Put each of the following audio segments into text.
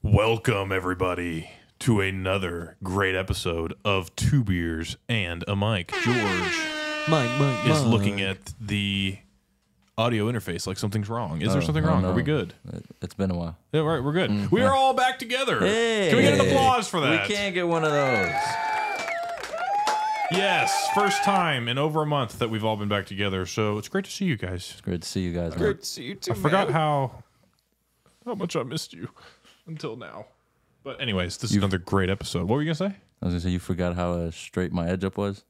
Welcome, everybody, to another great episode of Two Beers and a Mic. George is looking at the audio interface like something's wrong. Is there something wrong? No. Are we good? It's been a while. Yeah, right, we're good. We are all back together. Hey. Can we get an applause for that? We can't get one of those. Yes, first time in over a month that we've all been back together. So it's great to see you guys. It's great to see you guys. Great to see you too. I forgot how much I missed you until now. But anyways, this is another great episode. What were you going to say? I was going to say, you forgot how straight my edge up was?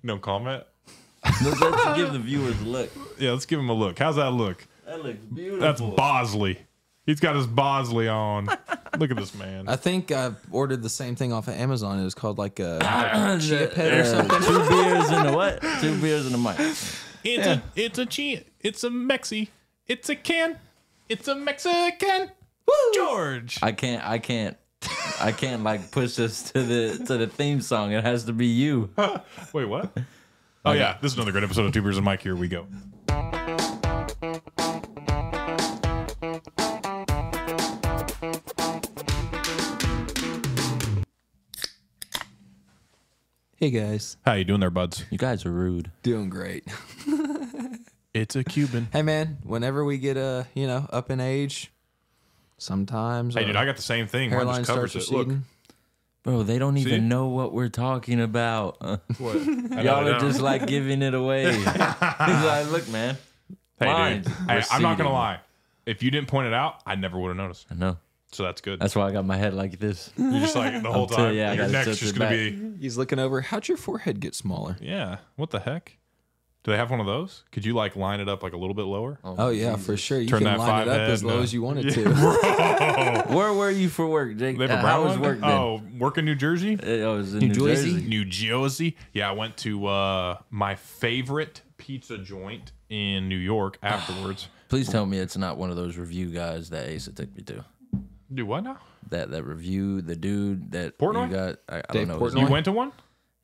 No comment? Let's give the viewers a look. Yeah, let's give him a look. How's that look? That looks beautiful. That's Bosley. He's got his Bosley on. Look at this man. I think I ordered the same thing off of Amazon. It was called like a chia pet or something. 2 beers and a what? 2 beers and a mic. It's a chia. It's a Mexi. It's a can. It's a Mexican. Woo! George. I can't like push this to the theme song. It has to be you. Wait, what? Oh yeah, this is another great episode of Two Beers and Mike. Here we go. Hey guys, How you doing there, buds? You guys are rude. doing great. It's a Cuban. Hey man, whenever we get up in age, sometimes Hey, dude, I got the same thing. Mine hairline just covers starts it. Look. receding. Bro, they don't See? even know what we're talking about. What? Y'all are just like giving it away. He's like, look, man. Hey, Mine's dude. Hey, I'm not gonna receding. lie. If you didn't point it out, I never would have noticed. I know. So that's good. That's why I got my head like this. You're just like the whole Until- time. yeah, I Your gotta neck's tilt just it gonna back. be. He's looking over. How'd your forehead get smaller? Yeah. What the heck? Do they have one of those? Could you like line it up like a little bit lower? Oh yeah, for sure. You Turn can that line it up 5 as head, low no. as you wanted to. Where were you for work, Jake? They have a How brown was one? work then? Oh, work in New Jersey? It was in New New Jersey? Jersey. New Jersey. Yeah, I went to my favorite pizza joint in New York afterwards. Please tell me it's not one of those review guys that Asa took me to. Do what now? That review, the dude that Portnoy? you got. I Dave don't know. his Portnoy? You name. went to one?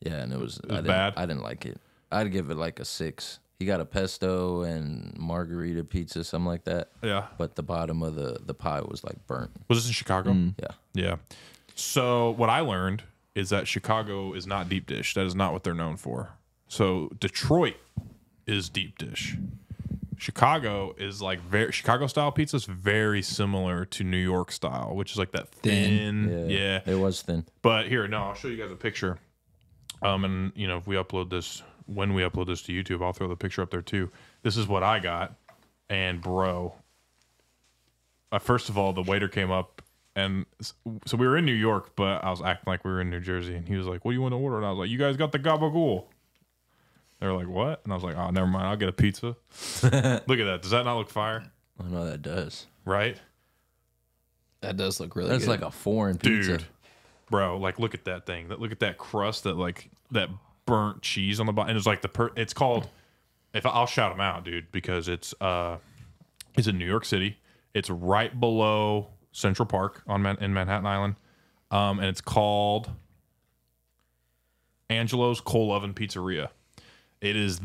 Yeah, and it was bad? I didn't like it. I'd give it like a 6. He got a pesto and margarita pizza, something like that. Yeah. But the bottom of the pie was like burnt. Was this in Chicago? Yeah. Yeah. So what I learned is that Chicago is not deep dish. That is not what they're known for. So Detroit is deep dish. Chicago is like Chicago style pizza is very similar to New York style, which is like that thin. Yeah. It was thin. But here, no, I'll show you guys a picture. And if we upload this, when we upload this to YouTube, I'll throw the picture up there too. This is what I got, and bro, first of all, the waiter came up, and so we were in New York, but I was acting like we were in New Jersey, and he was like, "What do you want to order?" And I was like, "You guys got the gabagool." They were like, "What?" And I was like, "Oh, never mind. I'll get a pizza." Look at that. Does that not look fire? I know that does. Right, That does look really That's good. like a foreign pizza. dude, bro. Like, look at that thing. Look at that crust. That burnt cheese on the bottom. And it's like it's called. I'll shout them out, dude, because it's in New York City. It's right below Central Park in Manhattan Island, and it's called Angelo's Coal Oven Pizzeria. It is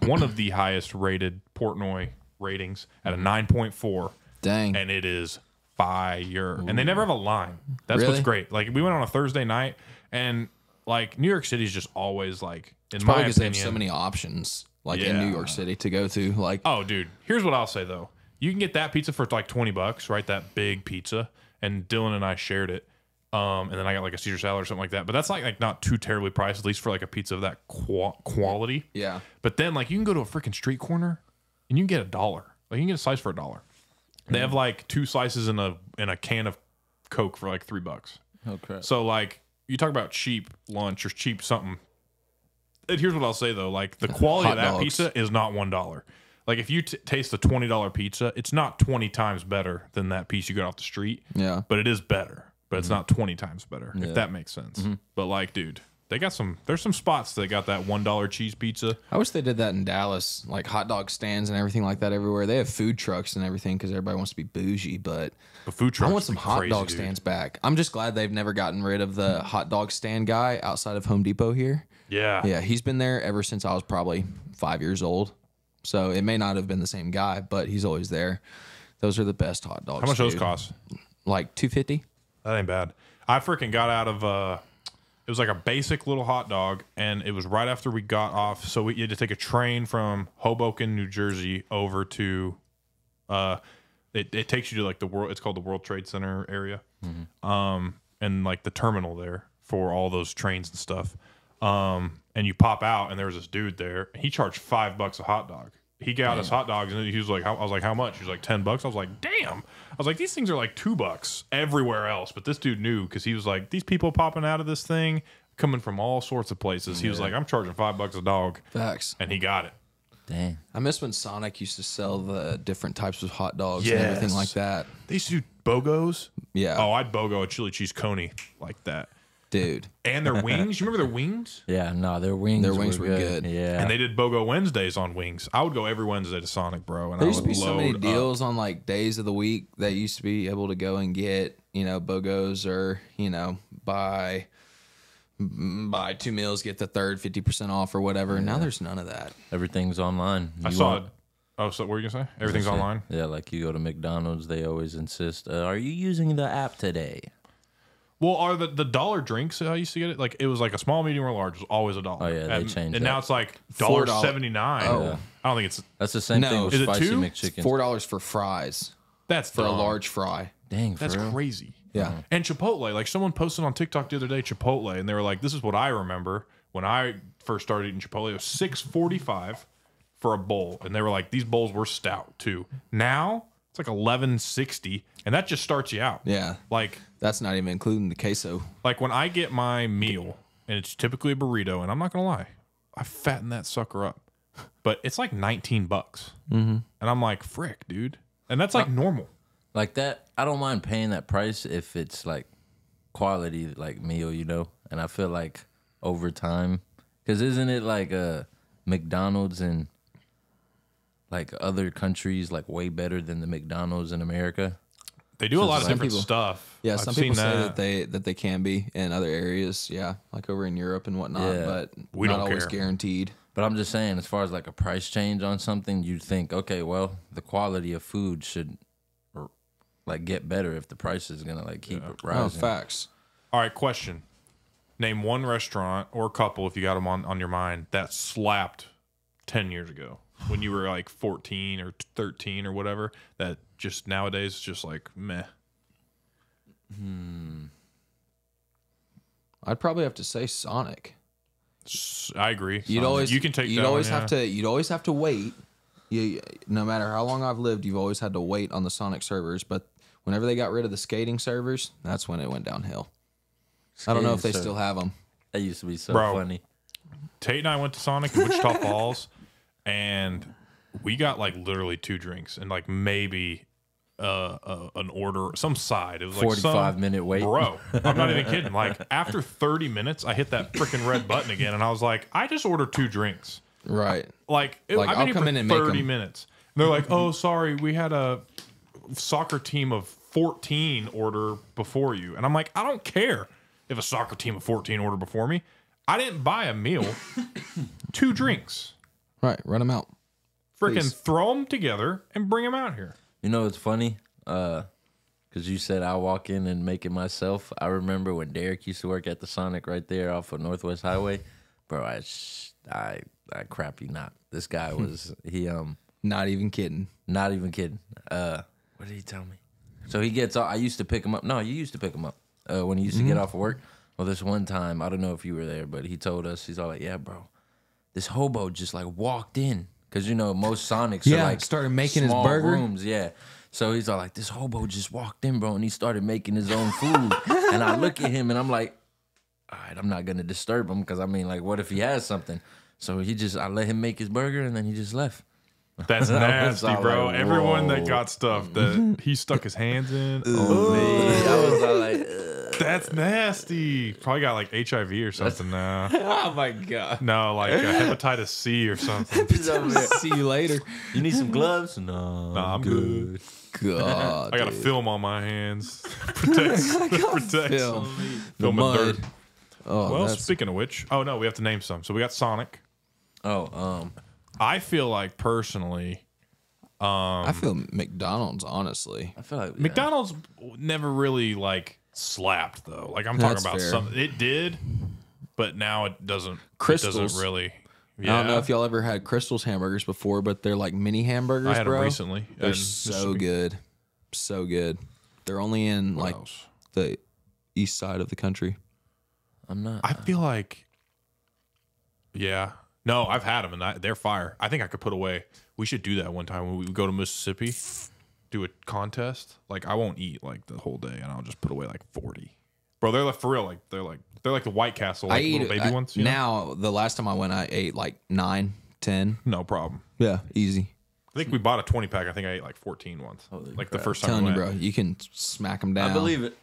one of the highest rated Portnoy ratings at a 9.4. Dang. And it is fire. And they never have a line. That's Really? what's great. Like, we went on a Thursday night, and like New York City is just always like, in It's my probably because they have opinion, so many options, like in Yeah. New York City, to go to. Like, oh, dude, here's what I'll say though. You can get that pizza for like $20, right? That big pizza. And Dylan and I shared it. And then I got like a Caesar salad or something like that. But that's like not too terribly priced, at least for like a pizza of that quality. yeah. But then like you can go to a freaking street corner and you can get $1. Like you can get a slice for $1. They have like 2 slices in a can of Coke for like $3. Oh crap. So like you talk about cheap lunch or cheap something. And here's what I'll say though, like the quality Hot of that dogs. pizza is not $1. Like if you taste a $20 pizza, it's not 20 times better than that piece you got off the street. Yeah. But it is better. But it's not 20 times better, if that makes sense. But like, dude, they got there's some spots that got that $1 cheese pizza. I wish they did that in Dallas, like hot dog stands and everything like that everywhere. They have food trucks and everything because everybody wants to be bougie, but The food trucks I want some be hot crazy, dog dude. stands back. I'm just glad they've never gotten rid of the hot dog stand guy outside of Home Depot here. Yeah. Yeah, he's been there ever since I was probably 5 years old. So it may not have been the same guy, but he's always there. Those are the best hot dogs. How much those dude. cost? like $2.50. That ain't bad. I freaking got out of it was like a basic little hot dog, and it was right after we got off. So you had to take a train from Hoboken, New Jersey, over to it takes you to like the world. It's called the World Trade Center area, and like the terminal there for all those trains and stuff. And you pop out, and there was this dude there. He charged $5 a hot dog. He got us hot dogs, and he was like, I was like, how much? He was like, $10. I was like, damn. I was like, these things are like $2 everywhere else. But this dude knew, because he was like, these people popping out of this thing, coming from all sorts of places. He was like, I'm charging $5 a dog. Facts. And he got it. Dang. I miss when Sonic used to sell the different types of hot dogs and everything like that. They used to do BOGOs. Yeah. Oh, I'd BOGO a chili cheese coney like that. Dude. And their wings. You remember their wings? Yeah, no, their wings were good. Yeah. And they did BOGO Wednesdays on wings. I would go every Wednesday to Sonic, bro. And There I used to would be so many load deals on like days of the week that you used to be able to go and get, you know, BOGOs or, you know, buy 2 meals, get the third 50% off or whatever. Now there's none of that. Everything's online. I saw it. Oh, so what were you going to say? Everything's online? Yeah, like you go to McDonald's, they always insist, are you using the app today? Well, are the dollar drinks I used to get it? Like, it was like a small, medium, or large. It was always $1. Oh, yeah, they changed And that. now it's like $4. $1.79. Oh. I don't think it's... That's the same thing No. with Is it spicy two? McChicken. $4 for fries That's for a dumb. large fry. Dang, for That's real? crazy. Yeah. And Chipotle, like someone posted on TikTok the other day, Chipotle, and they were like, this is what I remember when I first started eating Chipotle. It was $6.45 for a bowl. And they were like, these bowls were stout too. Now it's like $11.60, and that just starts you out. Yeah. Like That's not even including the queso. when I get my meal, and it's typically a burrito, and I'm not gonna lie, I fatten that sucker up. But it's like $19. And I'm like, frick, dude. And that's like normal. Like that, I don't mind paying that price if it's like quality, like meal, you know? And I feel like over time, because isn't it like McDonald's and like other countries like way better than the McDonald's in America? They do a lot of some different people- stuff. Yeah, I've some seen people say that they can be in other areas, yeah, like over in Europe and whatnot, Yeah. but We not don't always care. guaranteed. But I'm just saying, as far as like a price change on something, you'd think, okay, well, the quality of food should like get better if the price is gonna like keep rising. Oh, facts. All right, question. Name one restaurant or couple, if you got them on your mind, that slapped 10 years ago when you were like 14 or 13 or whatever, that just nowadays is just like meh. I'd probably have to say Sonic. I agree. You'd always you can take you'd that always one, have yeah. to you'd always have to wait. No matter how long I've lived, you've always had to wait on the Sonic servers. But whenever they got rid of the skating servers, that's when it went downhill. I don't know if they Skating still have them. That used to be so Bro. funny. Tate and I went to Sonic in Wichita Falls, and we got like literally 2 drinks and like maybe an order, some side. It was like 45-minute wait. Bro, I'm not even kidding. Like after 30 minutes, I hit that freaking red button again, and I was like, I just ordered 2 drinks. Right. Like, Like, I've I'll been here come for in and make 30 them. minutes. And they're like, oh, sorry, we had a soccer team of 14 order before you. And I'm like, I don't care if a soccer team of 14 order before me. I didn't buy a meal. 2 drinks. Right. Run them out. Freaking Please. throw them together and bring them out here. You know what's funny? Because you said I walk in and make it myself. I remember when Derek used to work at the Sonic right there off of Northwest Highway. Bro, I crap you not. This guy was Not even kidding. not even kidding. What did he tell me? So he gets off. I used to pick him up. No, you used to pick him up when he used to get off of work. Well, this one time, I don't know if you were there, but he told us, he's all like, yeah, bro, this hobo just like walked in. Because, you know, most Sonics are Yeah, like started making his small burger. rooms. Yeah. So he's all like, this hobo just walked in, bro, and he started making his own food. And I look at him and I'm like, all right, I'm not going to disturb him because, I mean, like, what if he has something? So I let him make his burger and then he just left. That's I was nasty, all bro. like, Everyone that whoa. got stuff that he stuck his hands in. I was all like, That's nasty. Probably got like HIV or something now. Oh my god. No, like hepatitis C or something. See you later. you need some gloves? No, Nah, I'm good. God. I got a film on my hands. Protects Film. film The and dirt. mud. Oh, Well, that's speaking of which, oh no, we have to name some. So we got Sonic. Oh, I feel like personally, I feel McDonald's, honestly. I feel like McDonald's never really like slapped though. Like I'm talking That's about fair. something. It did, but now it doesn't. Crystals. It doesn't really. I don't know if y'all ever had Crystal's hamburgers before, but they're like mini hamburgers, I had bro. them recently. They're and so good. So good. They're only in What like else? the east side of the country. I'm not. I feel like, yeah. No, I've had them and they're fire. I think I could put away. We should do that one time when we go to Mississippi, do a contest. Like I won't eat like the whole day, and I'll just put away like 40. Bro, they're like for real. Like they're like the White Castle, like little baby ones. You know? Now, the last time I went, I ate like 9, 10. No problem. Yeah, easy. I think we bought a 20 pack. I think I ate like 14 once. Holy like crap. the first time. Telling we you, went. bro, you can smack them down. I believe it.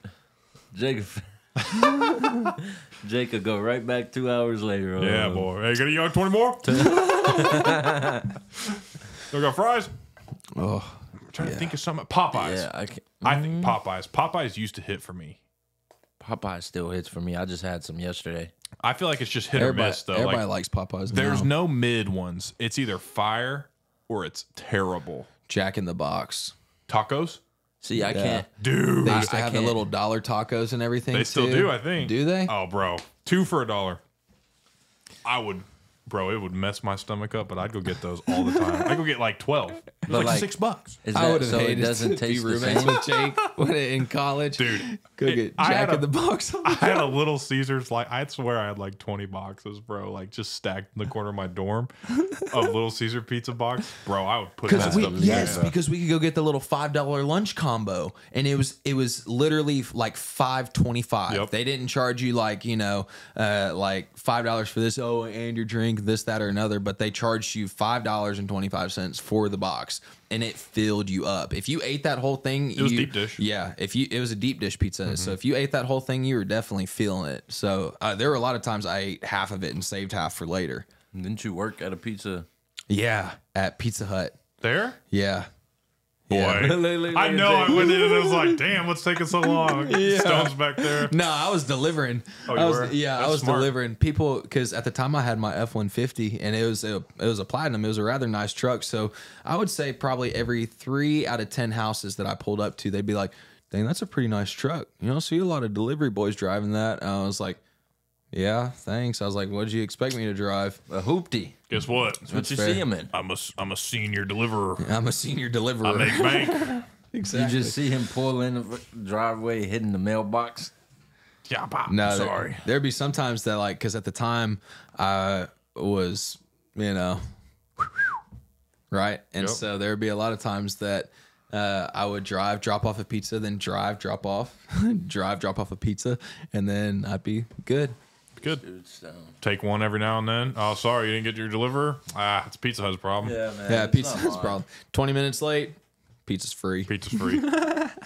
Jacob. Jacob go right back 2 hours later. Yeah, boy. Hey, you got 20 more? You got fries? Oh, I'm trying to think of something. Popeyes. Yeah, I can't. I think Popeyes. Popeyes used to hit for me. Popeye still hits for me. I just had some yesterday. I feel like it's just hit or miss though. everybody Like, likes Popeyes. there's now. no mid ones. It's either fire or it's terrible. Jack in the Box. Tacos, See, I can't. dude. They used to I have the can't. little dollar tacos and everything. They still too. do, I think. Do they? Oh, bro, 2 for $1. I would, bro. It would mess my stomach up, but I'd go get those all the time. I go get like 12. It's But like like- $6, Is I that would have so? It hated doesn't to be taste the roommates same. with Jake when in college. dude. Go get I Jack had in the Box. I had a Little Caesars. Like I swear, I had like 20 boxes, bro. Like just stacked in the corner of my dorm of Little Caesar pizza box, bro. I would put that Because we stuff yes, together. because we could go get the little $5 lunch combo, and it was literally like $5.25. Yep. They didn't charge you like like $5 for this, and your drink, this, that, or another, but they charged you $5.25 for the box, and it filled you up. If you ate that whole thing, It was deep dish. Yeah, it was a deep dish pizza, so if you ate that whole thing, you were definitely feeling it. So there were a lot of times I ate half of it and saved half for later. Didn't you work at a pizza? Yeah, at Pizza Hut. There, Yeah. boy. Yeah. I know. I went in and it was like, damn, what's taking so long? Stone's back there. No, I was delivering. Oh, you I was, were? Yeah, I That's was smart. delivering people because at the time I had my F-150 and it was a platinum. It was a rather nice truck. So I would say probably every 3 out of 10 houses that I pulled up to, they'd be like, "Dang, that's a pretty nice truck. You don't see a lot of delivery boys driving that." And I was like, "Yeah, thanks." I was like, "What did you expect me to drive?" A hoopty. Guess what? That's what you fair. see him in. I'm a senior deliverer. I'm a senior deliverer. I make bank. Exactly. You just see him pull in the driveway, hitting the mailbox. Yeah, Bob. No, sorry. There'd be sometimes that like, because at the time I was, right, and Yep. so there'd be a lot of times that I would drive, drop off a pizza, then drive, drop off, drive, drop off a pizza, and then I'd be good. Good. Dude, Stone. Take one every now and then. Oh, sorry, you didn't get your deliverer. Ah, it's Pizza Hut's problem. Yeah, man. Yeah, it's pizza not is mine. problem. 20 minutes late, pizza's free. Pizza's free.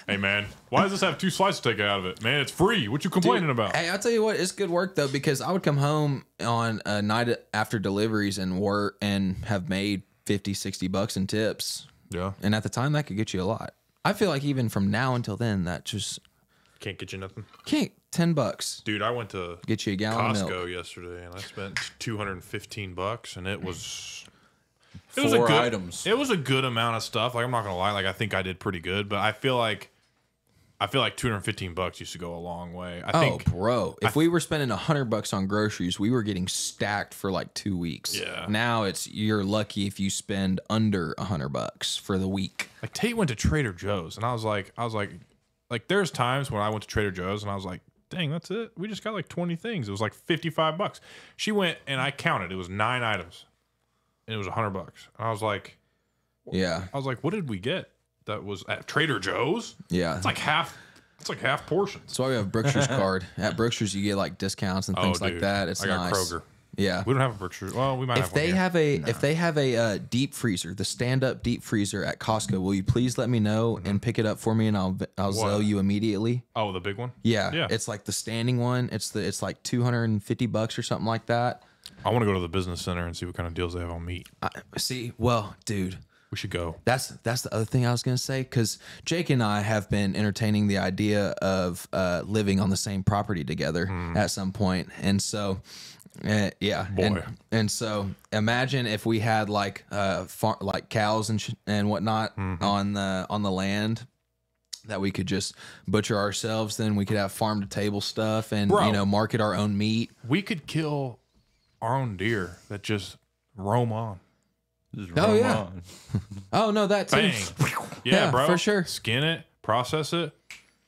Hey, man, why does this have 2 slices taken out of it? Man, it's free. What you complaining about? Hey, I'll tell you what, it's good work though, because I would come home on a night after deliveries and work and have made $50-$60 in tips. Yeah. And at the time, that could get you a lot. I feel like even from now until then, that just Can't get you nothing. can't. $10 Dude, I went to get you a gallon of milk. Costco yesterday and I spent $215 and it was... Four a good, items. It was a good amount of stuff. Like I'm not gonna lie, like I think I did pretty good, but I feel like $215 used to go a long way. I Oh, think bro! If we were spending $100 on groceries, we were getting stacked for like 2 weeks. Yeah. Now you're lucky if you spend under $100 for the week. like Tate went to Trader Joe's and I was like, there's times when I went to Trader Joe's and I was like, dang, that's it. We just got like 20 things. It was like $55. She went and I counted. It was 9 items, and it was $100. And I was like, Yeah, what did we get? That was at Trader Joe's. yeah. It's like half. It's like half portions. That's why we have Brookshire's card. At Brookshire's, you get like discounts and things like dude. that. It's I got nice. Kroger. Yeah. We don't have a Berkshire. Well, we might If have one they here. have a deep freezer, the stand-up deep freezer at Costco, will you please let me know and pick it up for me, and I'll Zelle you immediately. Oh, the big one. Yeah, Yeah. It's like the standing one. It's like $250 or something like that. I want to go to the business center and see what kind of deals they have on meat. See, well, dude, We should go. that's the other thing I was gonna say, because Jake and I have been entertaining the idea of living on the same property together at some point, and so Yeah, Boy. and so imagine if we had like like cows and whatnot on the land that we could just butcher ourselves. Then we could have farm to table stuff and Bro. market our own meat. We could kill our own deer that just roam on. Just Oh, roam yeah. on. Oh no, that too. Bang. Yeah, bro. for sure. Skin it, process it,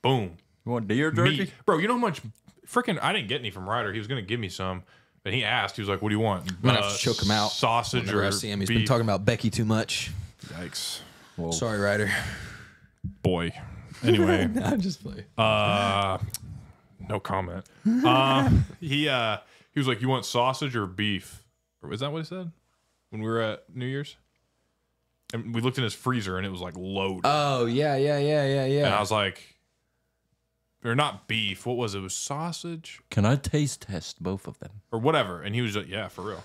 boom. You want deer jerky? Meat. Bro, you know how much freaking I didn't get any from Ryder. He was gonna give me some. And he asked, he was like, "What do you want? I'm gonna have to choke him out. Sausage Whenever or I see him, he's beef?" been talking about Becky too much. Yikes, Whoa. Sorry, Ryder. boy. Anyway, I'm just playing. no comment. He was like, "You want sausage or beef?" Or is that what he said when we were at New Year's? And we looked in his freezer and it was like loaded. Oh yeah. And I was like, or not beef. What was it? It was sausage Can I taste test both of them? or whatever. And he was like, yeah, for real.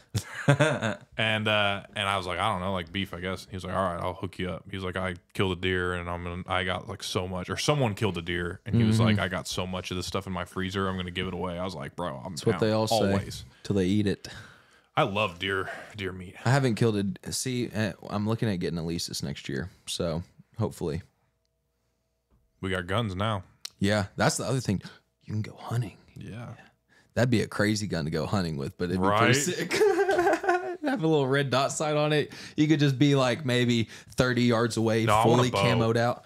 and I was like, I don't know, like beef, I guess. He was like, all right, I'll hook you up. He was like, I killed a deer and I got like so much, or someone killed a deer. And he was like, I got so much of this stuff in my freezer. I'm going to give it away. I was like, bro, I'm That's what they all say. always. Till they eat it. I love deer meat. I haven't killed a. See, I'm looking at getting a lease this next year, so hopefully. We got guns now. Yeah, that's the other thing. You can go hunting. Yeah. That'd be a crazy gun to go hunting with, but it'd be Right? pretty sick. Have a little red dot sight on it. You could just be like maybe 30 yards away, No, I want a fully bow. camoed out. I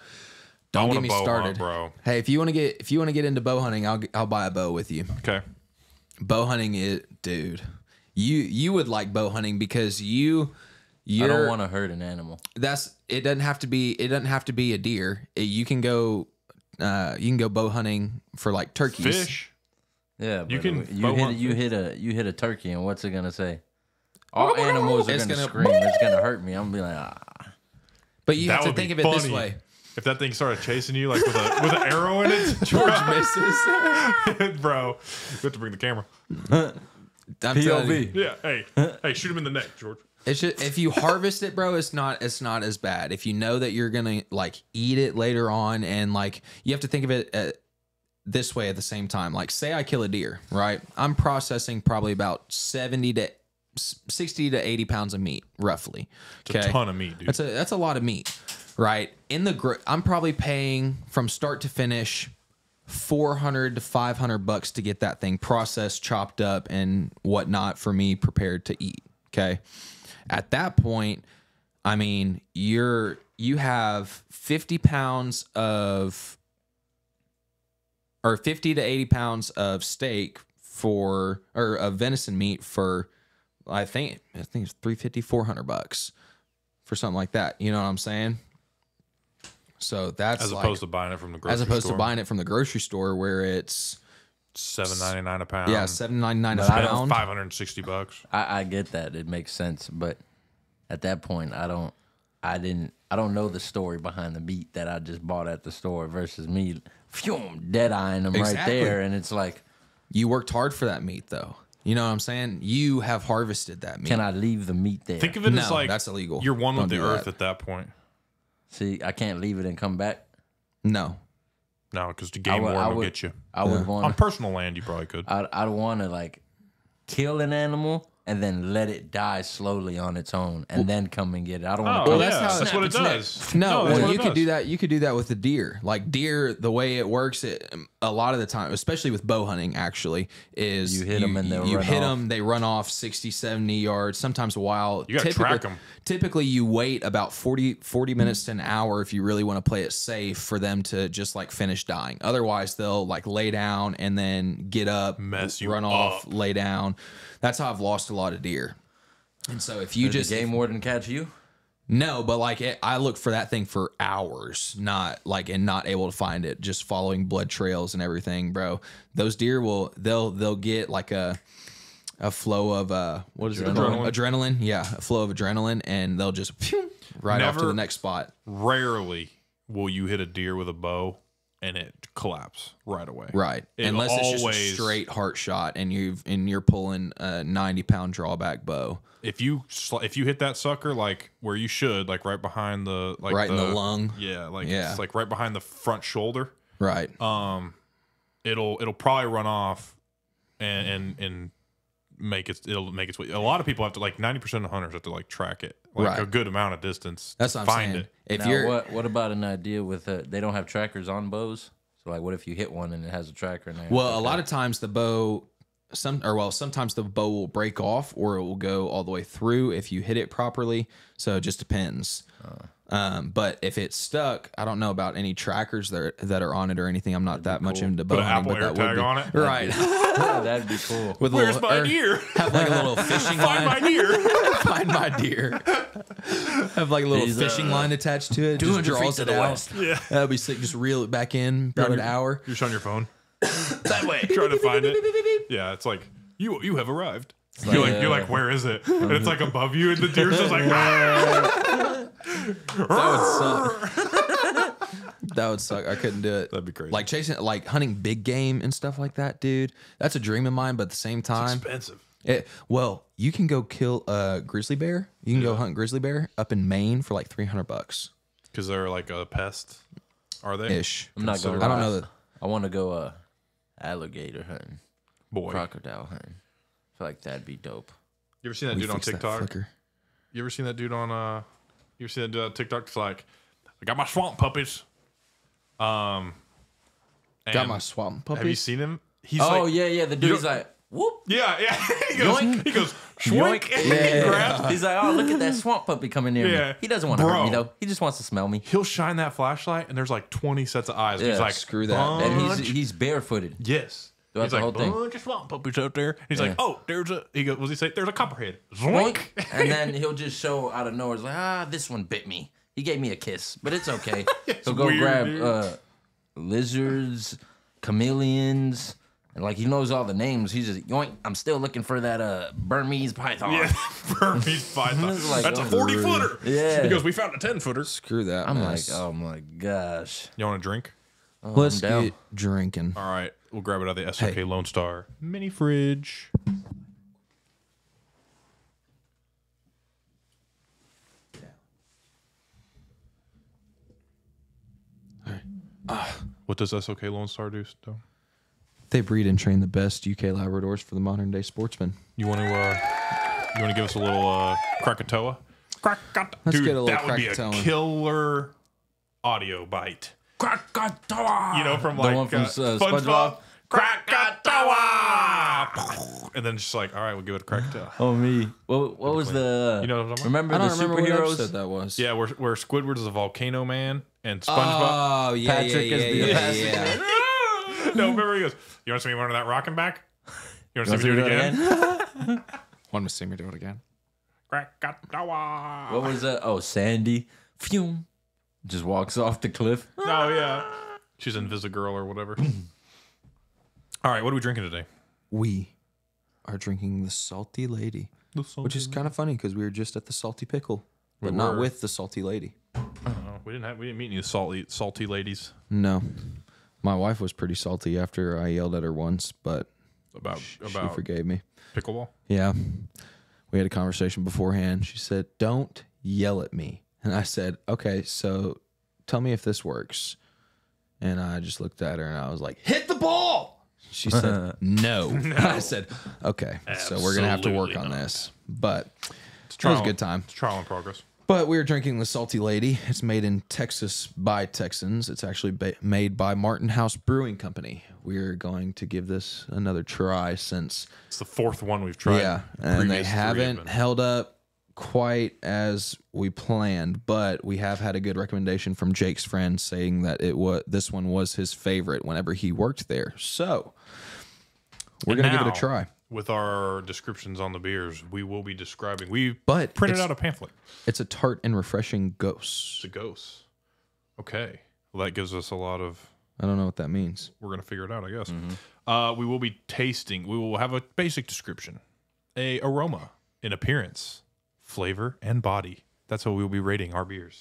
Don't want get a me bow started, hunt, bro. Hey, if you want to get into bow hunting, I'll buy a bow with you. Okay. Bow hunting is, dude. You would like bow hunting because you're I don't want to hurt an animal. it doesn't have to be a deer. You can go bow hunting for like turkeys. Fish. Yeah, You but can you bow hit hunt you hit a turkey, and what's it gonna say? All animals are It's gonna gonna- scream. It's gonna hurt me. I'm gonna be like, ah. But you That have to would think be of it this funny. way. If that thing started chasing you like with an arrow in it, George misses. bro, you have to bring the camera. I'm telling you. POV. Yeah, hey, shoot him in the neck, George. It's just, if you harvest it, bro, it's not as bad. If you know that you're gonna like eat it later on, and like you have to think of it this way at the same time. Like, say I kill a deer, right? I'm processing probably about 60 to 80 pounds of meat, roughly. It's a ton of meat, dude. That's a lot of meat, right? I'm probably paying from start to finish $400 to $500 to get that thing processed, chopped up, and whatnot for me prepared to eat. Okay, at that point, I mean, you have 50 pounds of, or 50 to 80 pounds of steak or of venison meat for, I think it's $350, $400 for something like that. You know what I'm saying? So that's as like, opposed to buying it from the grocery store. as opposed to buying it from the grocery store where it's $7.99 a pound. yeah $7.99 a I pound. $560. I get that. It makes sense, but at that point, I don't know the story behind the meat that I just bought at the store versus me, dead eyeing them right Exactly. there, and it's like, You worked hard for that meat, though. You know what I'm saying? You have harvested that meat. can I leave the meat there? Think of it as No, like that's illegal. You're one with Don't the do earth that. at that point. See, I can't leave it and come back. No. No, because the game warden will get you. I would On want. personal land, you probably could. I'd want to like kill an animal and then let it die slowly on its own, and then come and get it. I don't want Oh, to. yeah, that's how that's it what it happens. does. No, that's well, what you it could does. do that. You could do that with the deer. Like deer, the way it works, a lot of the time, especially with bow hunting, actually, is You hit 'em and they'll you run hit off. them, they run off 60, 70 yards, sometimes a while. You gotta track 'em. Typically, you wait about 40 minutes to an hour if you really want to play it safe for them to just like finish dying. Otherwise, they'll like lay down and then get up, Mess you run off, up. lay down. That's how I've lost a lot of deer. And so if you Did just the game warden catch you? no, but like I looked for that thing for hours, not able to find it, just following blood trails and everything, bro. Those deer they'll get like a flow of what is Adrenaline. it? Adrenaline, yeah, a flow of adrenaline, and they'll just phew, right off to Never- the next spot. Rarely will you hit a deer with a bow and it collapse right away. Right, It unless it's just a always- straight heart shot, and you're pulling a 90-pound drawback bow, If you hit that sucker like where you should, like right behind the right in the lung. yeah, like Yeah. it's like right behind the front shoulder. Right, It'll probably run off and it'll make its way. A lot of people have to, like 90% of hunters have to like track it like a good amount of distance. That's to what I'm find saying. it. If Now, you're what about an idea with they don't have trackers on bows? So like, what if you hit one and it has a tracker in there? well, a lot of times the bow, sometimes the bow will break off or it will go all the way through if you hit it properly. So it just depends. But if it's stuck, I don't know about any trackers that are on it or anything. I'm not that much into bow Put an hunting, Apple but that would AirTag be on it. right. That'd be cool. With Where's little, my or deer? Have like a little fishing Find my line. deer. Find my deer. Have like a little He's, fishing line attached to it. Just 200 feet draws to it the out. west. Yeah. That'd be sick. Just reel it back in about an hour. You're just on your phone That way. trying to find it. Yeah, it's like you have arrived. You're like, where is it? And it's like above you, and the deer's just like. That would suck. I couldn't do it. That'd be crazy. Like chasing, like hunting big game and stuff like that, dude. That's a dream of mine. But at the same time, Expensive. well, you can go kill a grizzly bear. You can go hunt grizzly bear up in Maine for like $300 Because they're like a pest. Are they? ish. I'm not gonna. I don't lie. know that. I want to go alligator hunting, Boy. crocodile hunting. I feel like that'd be dope. You ever seen that dude on Fix that TikTok? flicker. You ever seen that dude on you ever seen that dude on TikTok? It's like, I got my swamp puppies. Got and my swamp puppies. Have you seen him? He's Oh like, yeah. The dude's like, whoop. yeah. he goes, Yoink. schwoink. Yoink. He grabs. He's like, oh, look at that swamp puppy coming near Yeah. me. He doesn't want to hurt Bro. me though. He just wants to smell me. He'll shine that flashlight, and there's like 20 sets of eyes. And he's Yeah, like, screw that. And bunch. he's barefooted. Yes. Throughout He's the like, whole thing. bunch of swamp puppies out there. He's like, oh, he goes, what does he say? There's a copperhead. Boink. Zoink. And then he'll just show out of nowhere. It's like, this one bit me. He gave me a kiss, but it's okay. He'll go weird, grab dude. lizards, chameleons, and like he knows all the names. He's just yoink. I'm still looking for that Burmese python. Yeah, Burmese python. It's like, That's a oh, 40-footer. Yeah. He goes, we found a 10-footer. Screw that. I'm mess. like, oh my gosh. You want a drink? Let's I'm down. get drinking. All right. We'll grab it out of the SOK Hey. Lone Star mini fridge. What does SOK Lone Star do, though? They breed and train the best UK Labradors for the modern day sportsman. You want to give us a little Krakatoa? Let's Dude, get a little that would be a Krakatoa. killer audio bite. Krakatoa! You know, from like one from, SpongeBob? Krakatoa! And then just like, all right, we'll give it a Krakatoa. Oh me. What was the? You know what I'm talking Remember I the don't remember what superheroes? episode that was. Yeah, where Squidward is a volcano man and SpongeBob. Oh, yeah, Patrick yeah, is yeah, the yeah, best. yeah. No, remember he goes, you want to see me run that rocking back? You want to see me do it again? Want to see me do it again? Krakatoa! What was that? Oh, Sandy. Phew. Just walks off the cliff. Oh, yeah. She's Invisigirl or whatever. All right, what are we drinking today? We are drinking the Salty Lady, which is kind of funny because we were just at the Salty Pickle, but We not were. with the Salty Lady. Oh, we didn't meet any salty ladies No, my wife was pretty salty after I yelled at her once, but about she forgave me. pickleball. Yeah, we had a conversation beforehand. She said, "Don't yell at me," and I said, "Okay, so tell me if this works." And I just looked at her and I was like, "Hit the ball." She said, "No." I said, "Okay, so we're gonna have to work on Absolutely not. this." But It's it was a good time. It's trial in progress. But we were drinking the Salty Lady. It's made in Texas by Texans. It's actually made by House Brewing Company. We're going to give this another try since, It's the fourth one we've tried. yeah, The and they previous three have haven't been- held up quite as we planned. But we have had a good recommendation from Jake's friend saying that this one was his favorite whenever he worked there. So we're And gonna give it now, a try. With our descriptions on the beers, we will be describing. We But printed it's- out a pamphlet. It's a tart and refreshing ghost. It's a ghost. Okay. Well, that gives us a lot of. I don't know what that means. We're going to figure it out, I guess. Mm-hmm. We will be tasting. We will have a basic description, a aroma, an appearance, flavor, and body. That's how we will be rating our beers.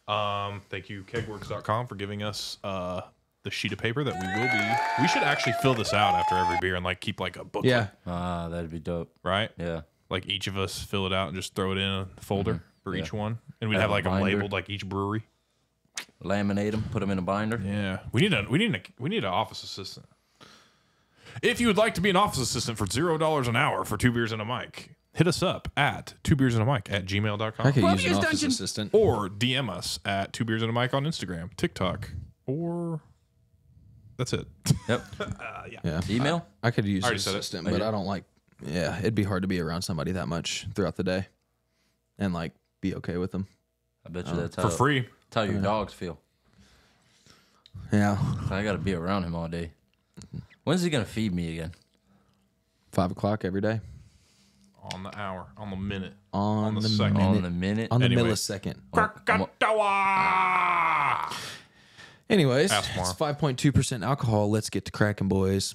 Thank you, kegworks.com, for giving us the sheet of paper that we will be. We should actually fill this out after every beer and like keep like a booklet, Yeah, That'd be dope. right? Yeah. Like each of us fill it out and just throw it in a folder for each one, and we'd Have have a like them binder. labeled like each brewery. Laminate them, put them in a binder. Yeah, we need an office assistant. If you would like to be an office assistant for $0 an hour for 2 beers and a mic, hit us up at 2beersandamic@gmail.com. I could use an office assistant. Or DM us at 2 beers and a mic on Instagram, TikTok, or that's it. Yep. Yeah. Email? I could use an already said it. assistant, but I don't like. Yeah, it'd be hard to be around somebody that much throughout the day, and like be okay with them. I bet you that's For how, free. that's how your dogs feel. Yeah. I got to be around him all day. When's he going to feed me again? 5 o'clock every day. On the hour, on the minute, On the the second. minute. On the minute? On the Anyway. millisecond. Krakatoa! Anyways, Ask it's more. 5.2% alcohol. Let's get to cracking, boys.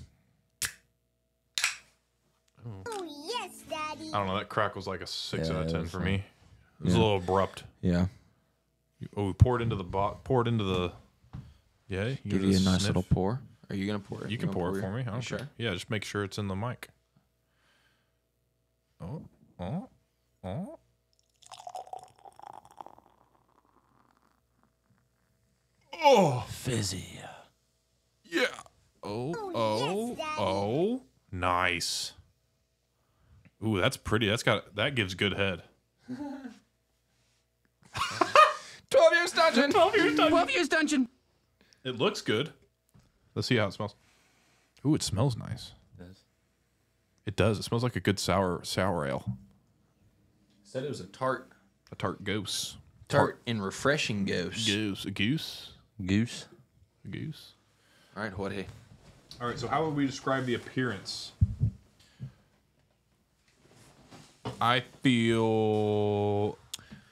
Oh, yes, Daddy. I don't know. That crack was like a 6 Yeah, out of it 10 was for fun. me. It was a little abrupt. Yeah. Oh, we poured into the poured into the. Yeah, Give you a nice little pour. Are you going to pour it? You can gonna pour it your- for me. I don't You sure? care. Yeah, just make sure it's in the mic. Oh. Oh, Fizzy. yeah. Oh, nice. Ooh, that's pretty. That gives good head. 12 years dungeon. 12 years dungeon. It looks good. Let's see how it smells. Ooh, it smells nice. It does. It smells like a good sour ale. Said it was a tart A tart goose. and refreshing ghost. A goose. Goose. A goose. All right, Jorge. All right, so how would we describe the appearance? I feel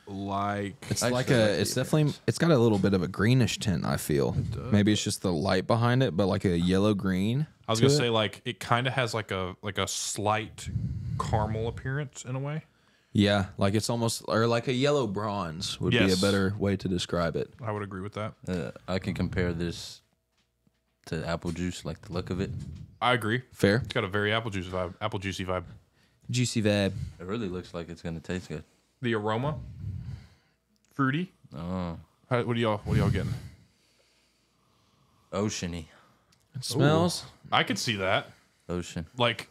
like It's I like actually like the it's definitely, it's got a little bit of a greenish tint, I feel. Maybe it's just the light behind it, but like a yellow green. I was gonna say like it kind of has like a slight caramel appearance in a way. Yeah, like it's almost, or like a yellow bronze would be a Yes. better way to describe it. I would agree with that. I can compare this to apple juice, like the look of it. I agree. Fair. It's got a very apple juicy vibe. Juicy vibe. It really looks like it's going to taste good. The aroma, fruity. Oh, What are y'all getting? oceany. It smells I could see that. Ocean. Like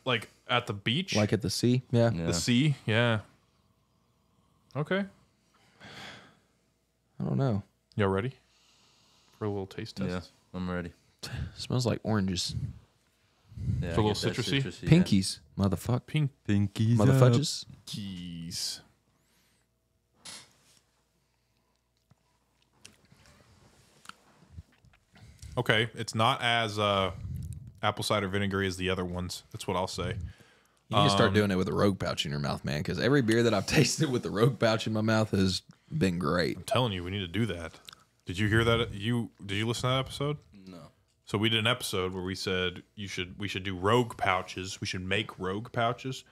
at the beach, like at the sea. Yeah. Yeah. the sea. Yeah. Okay. I don't know. Y'all ready for a little taste test? Yeah, I'm ready. It smells like oranges. Yeah, So a I little get that citrusy? yeah. Pinkies. Motherfuck. Pink Pinkies. Motherfudges. keys. Okay, it's not as apple cider vinegary as the other ones. That's what I'll say. You need to start doing it with a rogue pouch in your mouth, man, because every beer that I've tasted with the rogue pouch in my mouth has been great. I'm telling you, we need to do that. Did you hear that? Did you listen to that episode? No. So we did an episode where we said we should do rogue pouches. We should make rogue pouches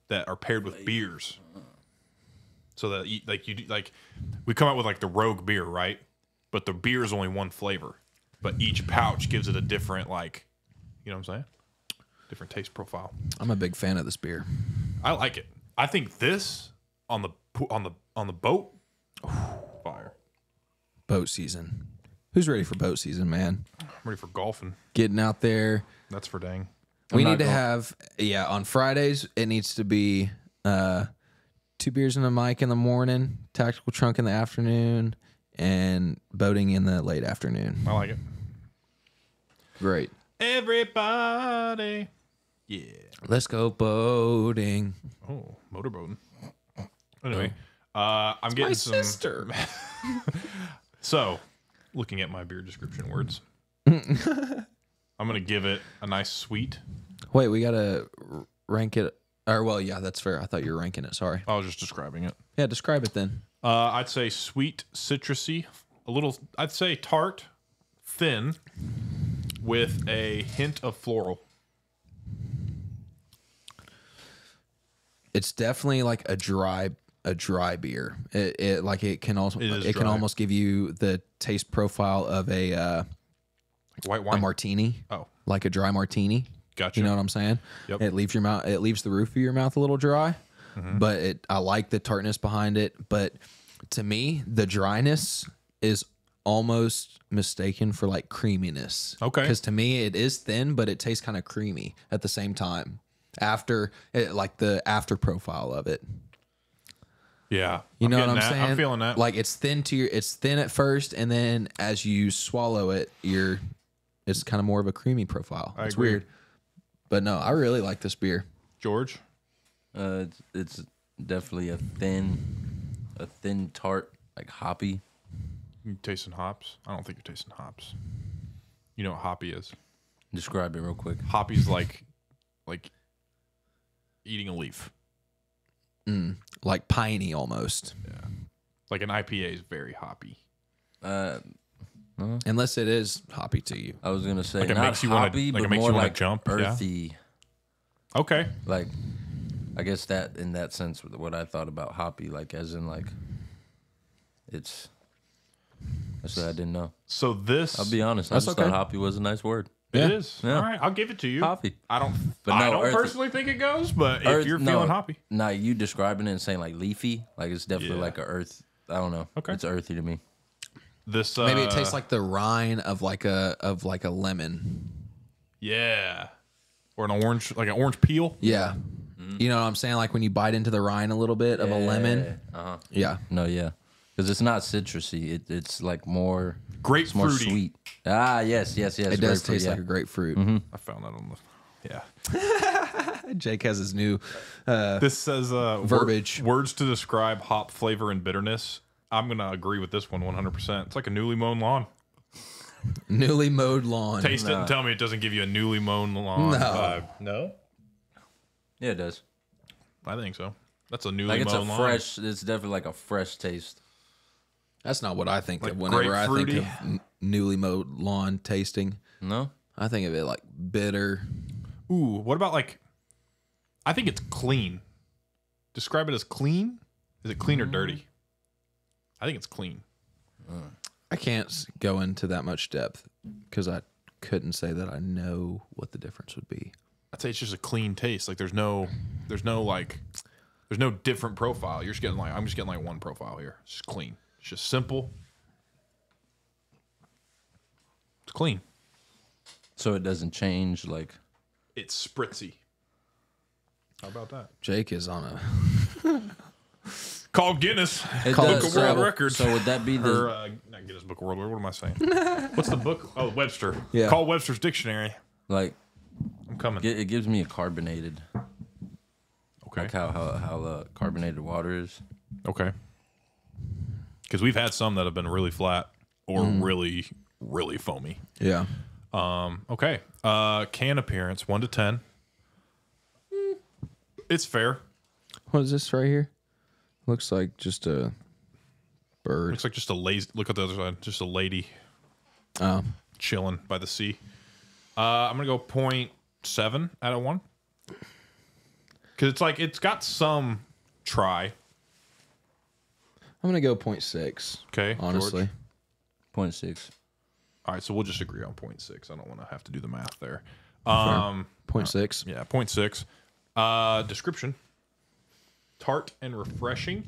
that are paired with beers. So that we come out with like the rogue beer, right? But the beer is only one flavor, but each pouch gives it a different you know what I'm saying? Different taste profile. I'm a big fan of this beer. I like it. I think this on the boat, fire. Boat season. Who's ready for boat season, man? I'm ready for golfing. Getting out there. That's for dang. We not need to going- have, on Fridays, it needs to be 2 beers and a mic in the morning, tactical trunk in the afternoon, and boating in the late afternoon. I like it. Great. Everybody. Yeah. Let's go boating. Oh, motorboating. Anyway, I'm getting My some. sister. So, looking at my beer description words, I'm gonna give it a nice sweet. Wait, we got to rank it. Or, well, yeah, that's fair. I thought you were ranking it. Sorry. I was just describing it. Yeah, describe it then. I'd say sweet, citrusy, a little. I'd say tart, thin, with a hint of floral. It's definitely like a dry beer. It can also It is it can dry. almost give you the taste profile of a White wine. martini, Oh, like a dry martini. gotcha. You know what I'm saying? Yep. It leaves your mouth. It leaves the roof of your mouth a little dry, Mm-hmm. but I like the tartness behind it. But to me, the dryness is almost mistaken for like creaminess. Okay. Because to me, it is thin, but it tastes kind of creamy at the same time. After it, like the after profile of it. Yeah. You know what getting I'm that. saying? I'm feeling that. Like it's thin at first, and then as you swallow it, it's kind of more of a creamy profile. I It's agree. weird. But no, I really like this beer. George? It's definitely a thin tart, like hoppy. You tasting hops? I don't think you're tasting hops. You know what hoppy is? Describe it real quick. Hoppy's like eating a leaf. Like piney almost. Like an IPA is very hoppy. Unless it is hoppy to you. I was gonna say Like it not makes you wanna- hoppy, like it but makes you more wanna like jump, yeah? earthy. Okay. Like, I guess that in that sense, what I thought about hoppy, like as in like, that's what I didn't know. So this I'll be honest, I That's just okay. thought hoppy was a nice word. it Yeah. is. Yeah. All right, I'll give it to you. Hoppy. I don't But I no, don't earthy. personally think it goes, but if Earth- you're no. feeling hoppy. Nah, you describing it and saying like leafy, like it's definitely Yeah. like a earth. I don't know. Okay. It's earthy to me. This Maybe it tastes like the rind of like a lemon. yeah. Or an orange, like an orange peel. Yeah. You know what I'm saying? Like when you bite into the rind a little bit of a lemon. Uh-huh. Yeah. No, yeah, because it's not citrusy. It's like more. It's more Grapefruity. sweet. Ah, yes. It does grapefruit, taste yeah. like a grapefruit. I found that on the yeah. Jake has his new This says Verbiage. words to describe hop flavor and bitterness. I'm gonna agree with this one 100%. It's like a newly mown lawn. newly mowed lawn. Taste it and tell me it doesn't give you a newly mown lawn No. vibe. No, Yeah, it does. I think so. That's a newly Like it's a mown lawn. fresh. It's definitely like a fresh taste. That's not what I think Like of whenever I think grapefruity? of newly mowed lawn tasting. No, I think of it like bitter. Ooh, what about like? I think it's clean. Describe it as clean. Is it clean or dirty? I think it's clean. I can't go into that much depth because I couldn't say that I know what the difference would be. I'd say it's just a clean taste. Like there's no different profile. You're just getting like I'm just getting like one profile here. It's just clean. It's just simple. It's clean. so it doesn't change. Like It's spritzy. How about that? Jake is on a Called Guinness. it Call it Book of World Scrabble. Records. So would that be the? Or not Guinness Book of World. What am I saying? What's the book? Oh, Webster. Yeah. Call Webster's Dictionary. Like I'm coming. it gives me a carbonated. Okay. Like how carbonated water is. Okay. Because we've had some that have been really flat or really, really foamy. yeah. Okay. Can appearance 1 to 10. It's fair. What is this right here? Looks like just a bird. Looks like just a lazy. Look at the other side. Just a lady Oh, chilling by the sea. I'm gonna go 0.7 out of 1. Because it's like it's got some try. I'm gonna go 0.6. Okay. Honestly, George? 0.6. All right. So we'll just agree on 0.6. I don't want to have to do the math there. 0.6. Yeah. 0.6. Description. Tart and refreshing.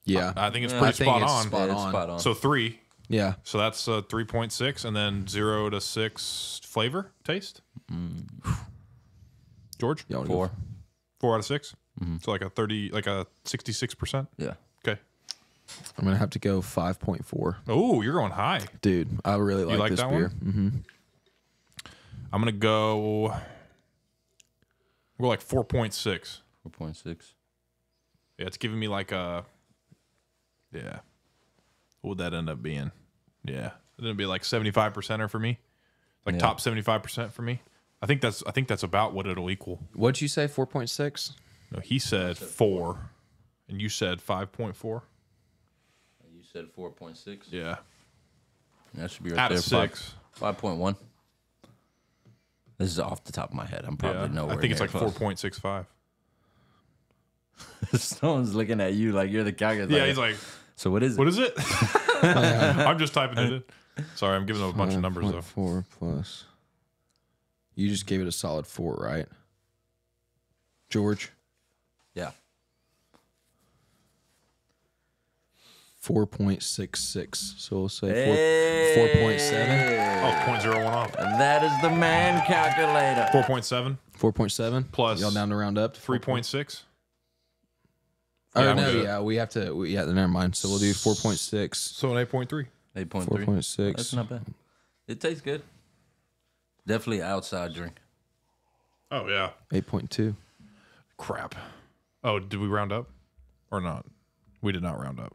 Yeah, I think it's I pretty think spot it's on. spot Yeah, it's on. spot on. So 3. Yeah, So that's 3.6, and then 0 to 6 flavor taste. George, Y'all wanna 4. go 4 out of 6. So like a 66%. Yeah. Okay. I'm gonna have to go 5.4. Oh, you're going high. Dude, I really like, like this that beer. one? I'm gonna go. We're like 4.6. 4.6. Yeah, it's giving me like a. Yeah. What would that end up being? Yeah, it'd be like 75%er for me. Like Yeah. top 75% for me. I think that's about what it'll equal. What'd you say? 4.6. No, he said 4, and you said 5.4. You said 4.6. Yeah, That should be right out there. of 6. 5.1. This is off the top of my head. I'm probably Yeah, nowhere. I think it's near like close. 4.65. Someone's looking at you like you're the calculator. Yeah, he's like, so what is it? what is it? I'm just typing it in. Sorry, I'm giving him a bunch of numbers though. 4 plus. You just gave it a solid 4, right? George. Yeah. 4.66. So we'll say Hey. 4.7. Oh, 0.01 off. That is the man calculator. 4.7 4.7 plus y'all down to round up to 3.6. Oh Yeah, no, I'm good. yeah, we have to. Yeah, never mind. So we'll do 4.6. So an 8.3. 8.3. 4.6. That's not bad. It tastes good. Definitely outside drink. Oh yeah. 8.2. Crap. Oh, did we round up or not? We did not round up.